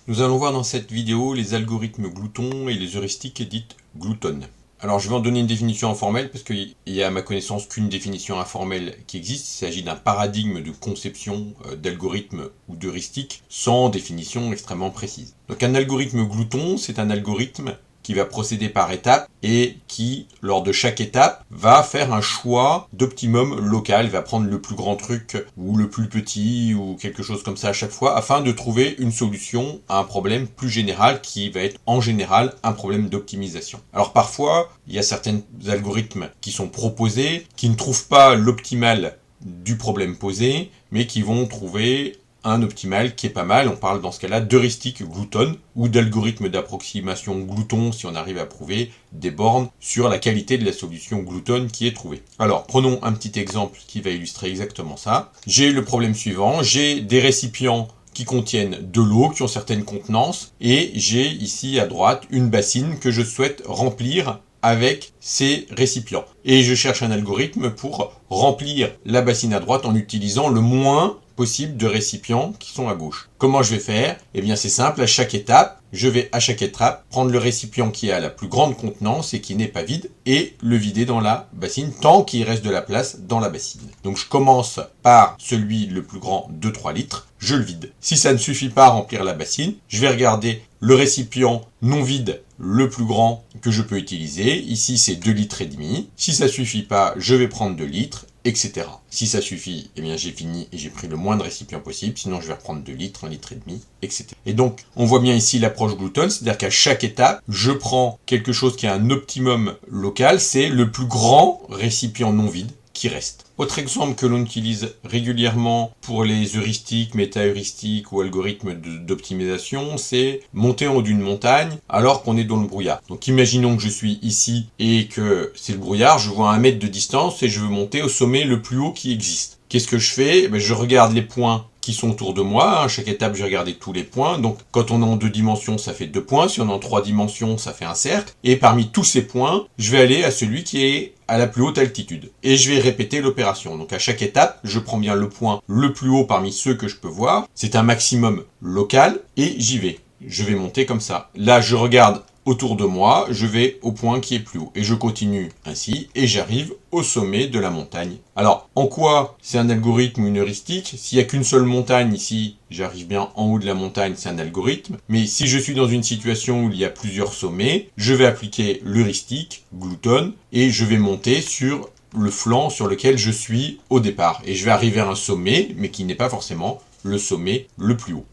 Nous allons voir dans cette vidéo les algorithmes gloutons et les heuristiques dites gloutonnes. Alors je vais en donner une définition informelle parce qu'il y a à ma connaissance qu'une définition informelle qui existe. Il s'agit d'un paradigme de conception d'algorithme ou d'heuristique sans définition extrêmement précise. Donc un algorithme glouton, c'est un algorithme qui va procéder par étapes et qui, lors de chaque étape, va faire un choix d'optimum local, va prendre le plus grand truc ou le plus petit ou quelque chose comme ça à chaque fois afin de trouver une solution à un problème plus général qui va être en général un problème d'optimisation. Alors parfois, il y a certains algorithmes qui sont proposés qui ne trouvent pas l'optimal du problème posé, mais qui vont trouver un optimal qui est pas mal. On parle dans ce cas-là d'heuristique gloutonne ou d'algorithme d'approximation glouton si on arrive à prouver des bornes sur la qualité de la solution gloutonne qui est trouvée. Alors prenons un petit exemple qui va illustrer exactement ça. J'ai le problème suivant, j'ai des récipients qui contiennent de l'eau, qui ont certaines contenances, et j'ai ici à droite une bassine que je souhaite remplir avec ces récipients. Et je cherche un algorithme pour remplir la bassine à droite en utilisant le moins possible de récipients qui sont à gauche. Comment je vais faire? Eh bien c'est simple, à chaque étape, je vais à chaque étape prendre le récipient qui a la plus grande contenance et qui n'est pas vide et le vider dans la bassine tant qu'il reste de la place dans la bassine. Donc je commence par celui le plus grand de 3 litres, je le vide. Si ça ne suffit pas à remplir la bassine, je vais regarder le récipient non vide le plus grand que je peux utiliser. Ici c'est 2 litres et demi. Si ça suffit pas, je vais prendre 2 litres, etc. Si ça suffit, eh bien j'ai fini et j'ai pris le moins de récipients possible, sinon je vais reprendre 2 litres, 1 litre et demi, etc. Et donc, on voit bien ici l'approche gloutonne, c'est-à-dire qu'à chaque étape, je prends quelque chose qui a un optimum local, c'est le plus grand récipient non vide qui reste. Autre exemple que l'on utilise régulièrement pour les heuristiques, méta-heuristiques ou algorithmes d'optimisation, c'est monter en haut d'une montagne alors qu'on est dans le brouillard. Donc imaginons que je suis ici et que c'est le brouillard, je vois à 1 mètre de distance et je veux monter au sommet le plus haut qui existe. Qu'est-ce que je fais? Je regarde les points qui sont autour de moi. À chaque étape, je vais regarder tous les points. Donc, quand on est en 2 dimensions, ça fait 2 points. Si on est en 3 dimensions, ça fait un cercle. Et parmi tous ces points, je vais aller à celui qui est à la plus haute altitude. Et je vais répéter l'opération. Donc, à chaque étape, je prends bien le point le plus haut parmi ceux que je peux voir. C'est un maximum local et j'y vais. Je vais monter comme ça. Là, je regarde autour de moi, je vais au point qui est plus haut. Et je continue ainsi, et j'arrive au sommet de la montagne. Alors, en quoi c'est un algorithme ou une heuristique? S'il n'y a qu'une seule montagne ici, j'arrive bien en haut de la montagne, c'est un algorithme. Mais si je suis dans une situation où il y a plusieurs sommets, je vais appliquer l'heuristique, gloutonne, et je vais monter sur le flanc sur lequel je suis au départ. Et je vais arriver à un sommet, mais qui n'est pas forcément le sommet le plus haut.